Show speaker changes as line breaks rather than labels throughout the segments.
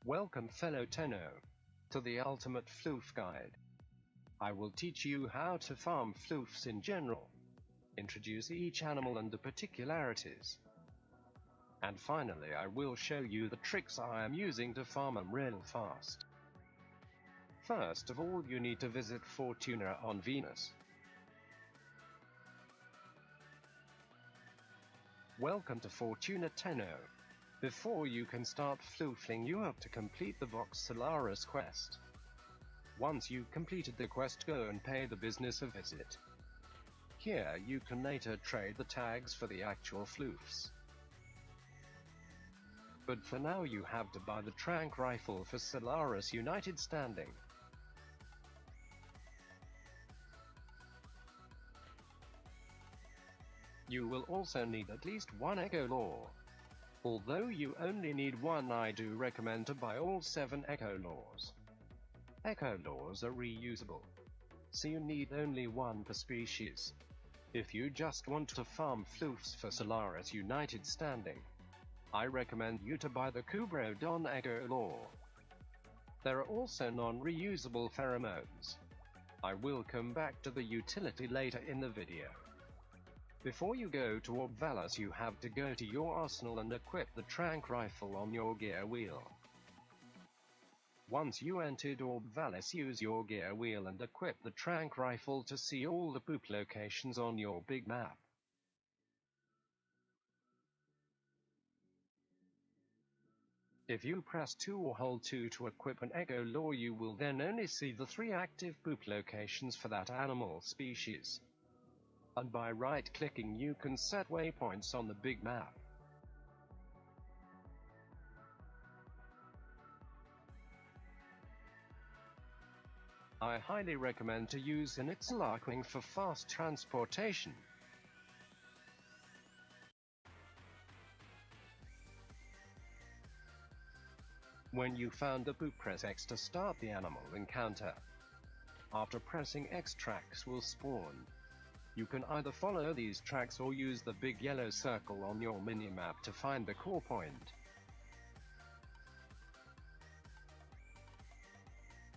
Welcome fellow Tenno to the ultimate floof guide. I will teach you how to farm floofs in general, introduce each animal and the particularities, and finally I will show you the tricks I am using to farm them real fast. First of all, you need to visit Fortuna on Venus. Welcome to Fortuna Tenno. Before you can start floofing, you have to complete the Vox Solaris quest. Once you've completed the quest, go and pay the business a visit. Here you can later trade the tags for the actual floofs. But for now you have to buy the trank rifle for Solaris United Standing. You will also need at least one Echo Lore. Although you only need one, I do recommend to buy all 7 Echo Lores. Echo Lores are reusable, so you need only one per species. If you just want to farm floofs for Solaris United Standing, I recommend you to buy the Kubrodon Echo Lore. There are also non-reusable pheromones. I will come back to the utility later in the video. Before you go to Obvalis, you have to go to your arsenal and equip the trank rifle on your gear wheel. Once you entered Obvalis, use your gear wheel and equip the trank rifle to see all the poop locations on your big map. If you press 2 or hold 2 to equip an Echo Lore, you will then only see the 3 active poop locations for that animal species. And by right-clicking you can set waypoints on the big map. I highly recommend to use an Itzlarkwing for fast transportation. When you found the poop, press X to start the animal encounter. After pressing X, tracks will spawn. You can either follow these tracks or use the big yellow circle on your minimap to find the core point.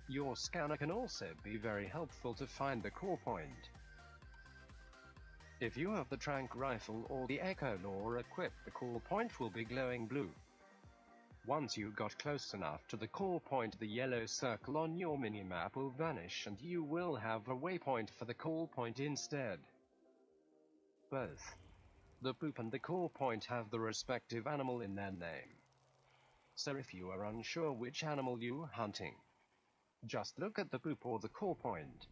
Your scanner can also be very helpful to find the core point. If you have the trank rifle or the Echo Lore equipped, the core point will be glowing blue. Once you got close enough to the core point, the yellow circle on your minimap will vanish and you will have a waypoint for the core point instead. Both the poop and the core point have the respective animal in their name. So if you are unsure which animal you are hunting, just look at the poop or the core point.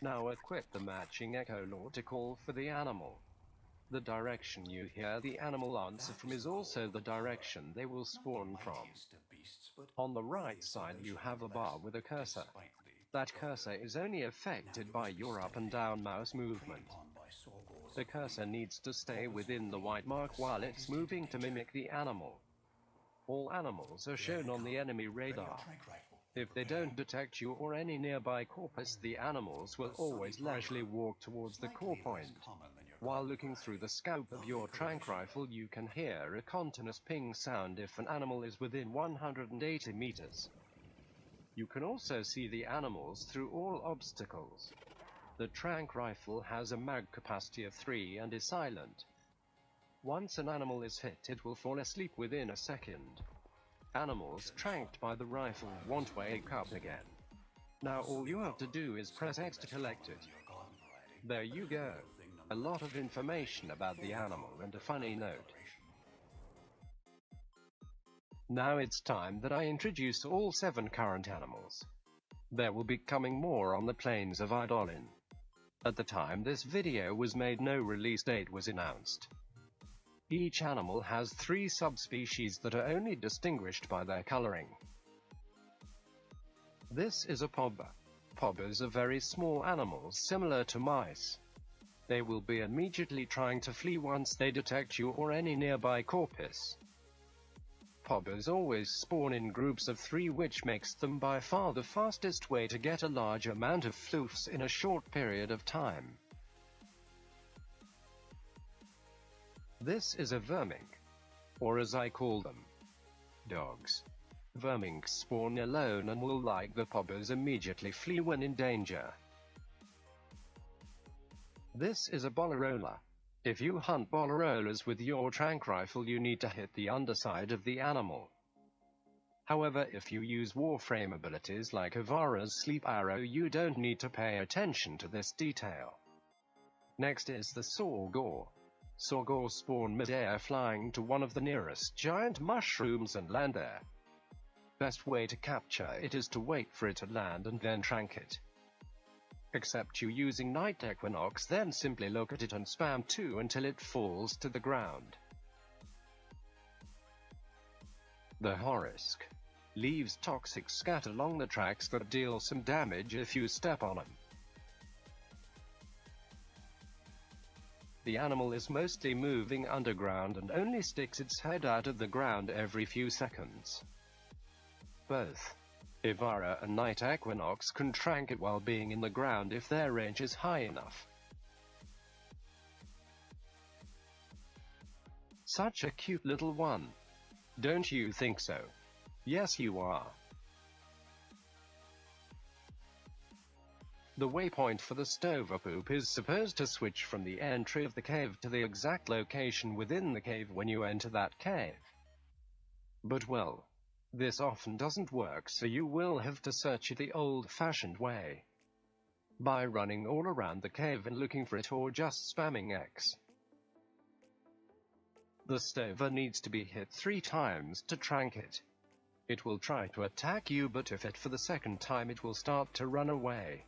Now equip the matching Echo Lore to call for the animal. The direction you hear the animal answer from is also the direction they will spawn from. On the right side you have a bar with a cursor. That cursor is only affected by your up and down mouse movement. The cursor needs to stay within the white mark while it's moving to mimic the animal. All animals are shown on the enemy radar. If they don't detect you or any nearby corpus, the animals will always leisurely walk towards the core point. While looking through the scope of your trank rifle, you can hear a continuous ping sound if an animal is within 180 meters. You can also see the animals through all obstacles. The trank rifle has a mag capacity of 3 and is silent. Once an animal is hit, it will fall asleep within a second. Animals tranked by the rifle won't wake up again. Now all you have to do is press X to collect it. There you go. A lot of information about the animal and a funny note. Now it's time that I introduce all 7 current animals. There will be coming more on the plains of Idolin. At the time this video was made, no release date was announced. Each animal has 3 subspecies that are only distinguished by their coloring. This is a pobber. Pobbers are very small animals similar to mice. They will be immediately trying to flee once they detect you or any nearby corpus. Pobbers always spawn in groups of 3, which makes them by far the fastest way to get a large amount of floofs in a short period of time. This is a vermink, or as I call them, dogs. Verminks spawn alone and will, like the poppers, immediately flee when in danger. This is a Bolarola. If you hunt Bolarolas with your trank rifle, you need to hit the underside of the animal. However, if you use Warframe abilities like Avara's Sleep Arrow, you don't need to pay attention to this detail. Next is the Sorgor. Sorgor spawn mid-air, flying to one of the nearest giant mushrooms and land there. Best way to capture it is to wait for it to land and then trank it. Except you using Night Equinox, then simply look at it and spam 2 until it falls to the ground. The Horisk leaves toxic scat along the tracks that deal some damage if you step on them. The animal is mostly moving underground and only sticks its head out of the ground every few seconds. Both Ivara and Night Equinox can trank it while being in the ground if their range is high enough. Such a cute little one. Don't you think so? Yes, you are. The waypoint for the Stoverpoop is supposed to switch from the entry of the cave to the exact location within the cave when you enter that cave. But well, this often doesn't work, so you will have to search it the old-fashioned way, by running all around the cave and looking for it, or just spamming X. The Stover needs to be hit 3 times to trank it. It will try to attack you, but if hit for the second time it will start to run away.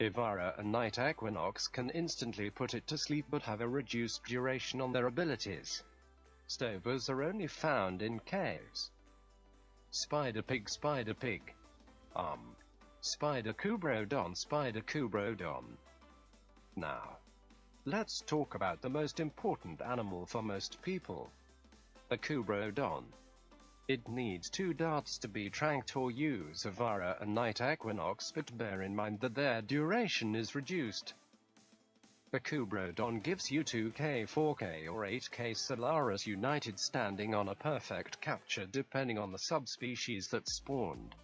Ivara and Night Equinox can instantly put it to sleep but have a reduced duration on their abilities. Stovers are only found in caves. Spider Pig, Spider Pig. Spider Kubrodon, Spider Kubrodon. Now, let's talk about the most important animal for most people. The Kubrodon. It needs 2 darts to be tranked or use Avara and Night Equinox, but bear in mind that their duration is reduced. The Kubrodon gives you 2k, 4k or 8k Solaris United standing on a perfect capture depending on the subspecies that spawned.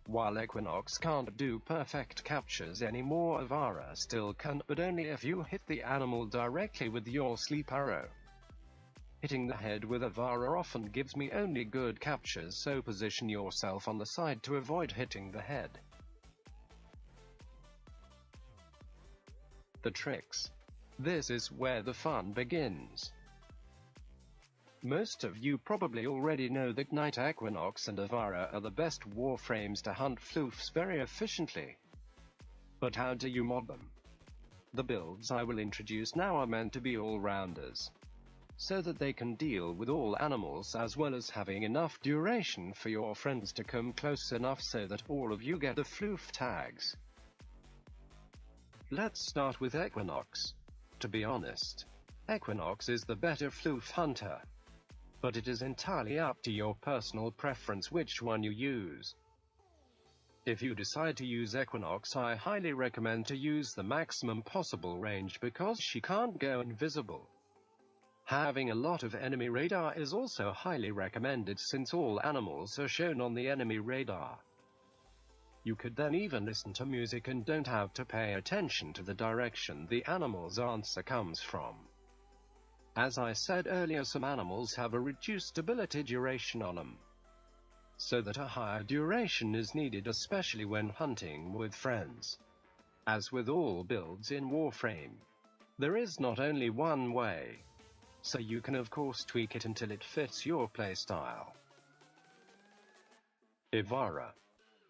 While Equinox can't do perfect captures anymore, Avara still can, but only if you hit the animal directly with your sleep arrow. Hitting the head with Avara often gives me only good captures, so position yourself on the side to avoid hitting the head. The tricks. This is where the fun begins. Most of you probably already know that Night Equinox and Avara are the best warframes to hunt floofs very efficiently. But how do you mod them? The builds I will introduce now are meant to be all-rounders, so that they can deal with all animals as well as having enough duration for your friends to come close enough so that all of you get the floof tags. Let's start with Equinox. To be honest, Equinox is the better floof hunter, but it is entirely up to your personal preference which one you use. If you decide to use Equinox, I highly recommend to use the maximum possible range because she can't go invisible. Having a lot of enemy radar is also highly recommended since all animals are shown on the enemy radar. You could then even listen to music and don't have to pay attention to the direction the animal's answer comes from. As I said earlier, some animals have a reduced ability duration on them, so that a higher duration is needed, especially when hunting with friends. As with all builds in Warframe, there is not only one way, so you can of course tweak it until it fits your playstyle. Ivara.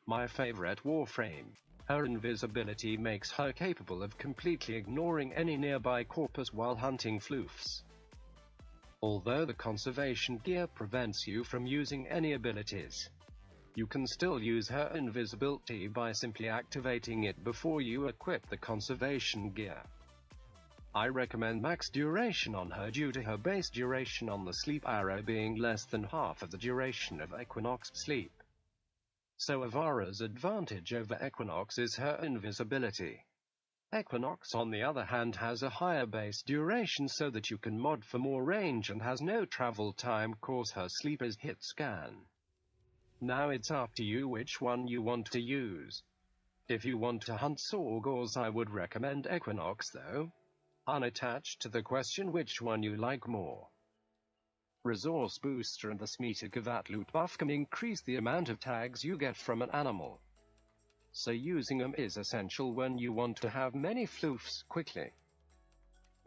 My favorite Warframe. Her invisibility makes her capable of completely ignoring any nearby corpus while hunting floofs. Although the conservation gear prevents you from using any abilities, you can still use her invisibility by simply activating it before you equip the conservation gear. I recommend max duration on her due to her base duration on the sleep arrow being less than half of the duration of Equinox sleep. So Avara's advantage over Equinox is her invisibility. Equinox on the other hand has a higher base duration so that you can mod for more range and has no travel time cause her sleep is hit scan. Now it's up to you which one you want to use. If you want to hunt sorghors, I would recommend Equinox though. Unattached to the question which one you like more. Resource Booster and the Smeatagavat loot buff can increase the amount of tags you get from an animal. So using them is essential when you want to have many floofs quickly.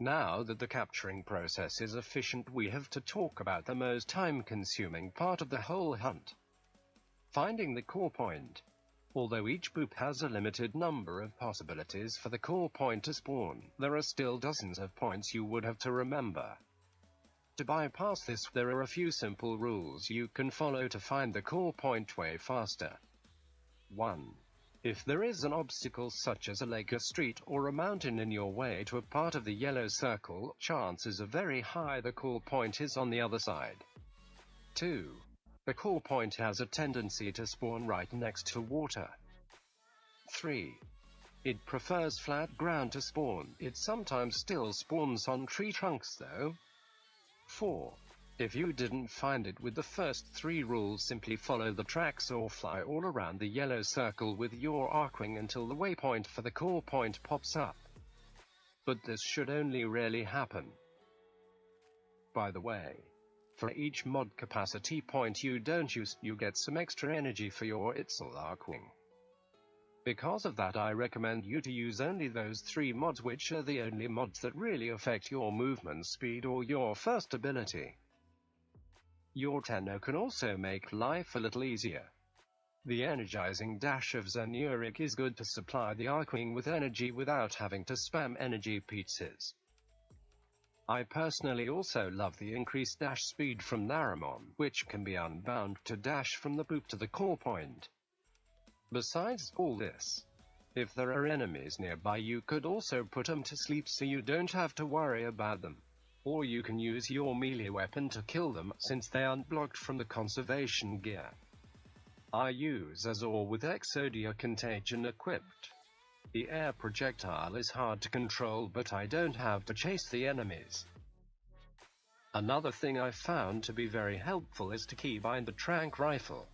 Now that the capturing process is efficient, we have to talk about the most time-consuming part of the whole hunt. Finding the core point. Although each boop has a limited number of possibilities for the core point to spawn, there are still dozens of points you would have to remember. To bypass this, there are a few simple rules you can follow to find the core point way faster. 1. If there is an obstacle such as a lake, a street, or a mountain in your way to a part of the yellow circle, chances are very high the core point is on the other side. 2. The core point has a tendency to spawn right next to water. 3. It prefers flat ground to spawn. It sometimes still spawns on tree trunks though. 4. If you didn't find it with the first 3 rules, simply follow the tracks or fly all around the yellow circle with your Archwing until the waypoint for the core point pops up. But this should only rarely happen. By the way, for each mod capacity point you don't use, you get some extra energy for your Itzel Archwing. Because of that, I recommend you to use only those 3 mods, which are the only mods that really affect your movement speed or your first ability. Your Tenno can also make life a little easier. The energizing dash of Zenuric is good to supply the Archwing with energy without having to spam energy pizzas. I personally also love the increased dash speed from Naramon, which can be unbound to dash from the boop to the core point. Besides all this, if there are enemies nearby, you could also put them to sleep so you don't have to worry about them. Or you can use your melee weapon to kill them, since they aren't blocked from the conservation gear. I use Azor with Exodia Contagion equipped. The air projectile is hard to control, but I don't have to chase the enemies. Another thing I found to be very helpful is to keybind the trank rifle.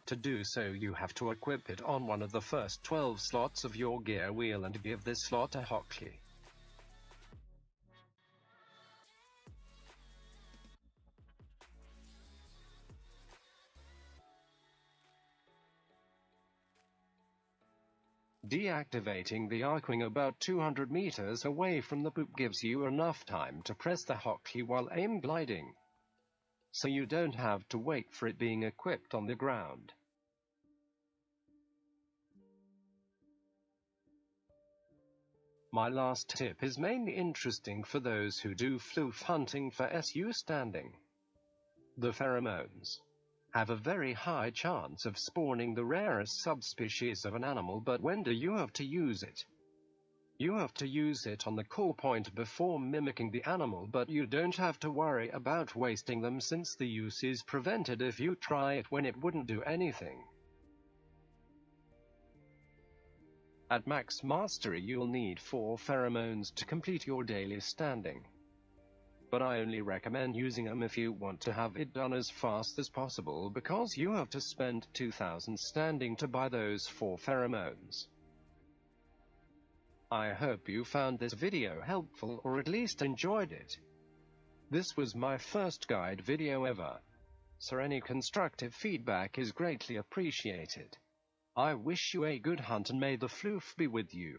To do so, you have to equip it on one of the first 12 slots of your gear wheel and give this slot a hotkey. Deactivating the Archwing about 200 meters away from the boop gives you enough time to press the hotkey while aim gliding, so you don't have to wait for it being equipped on the ground. My last tip is mainly interesting for those who do floof hunting for SU standing. The pheromones have a very high chance of spawning the rarest subspecies of an animal, but when do you have to use it? You have to use it on the core point before mimicking the animal, but you don't have to worry about wasting them since the use is prevented if you try it when it wouldn't do anything. At max mastery you'll need 4 pheromones to complete your daily standing. But I only recommend using them if you want to have it done as fast as possible, because you have to spend 2,000 standing to buy those 4 pheromones. I hope you found this video helpful, or at least enjoyed it. This was my first guide video ever, so any constructive feedback is greatly appreciated. I wish you a good hunt and may the floof be with you.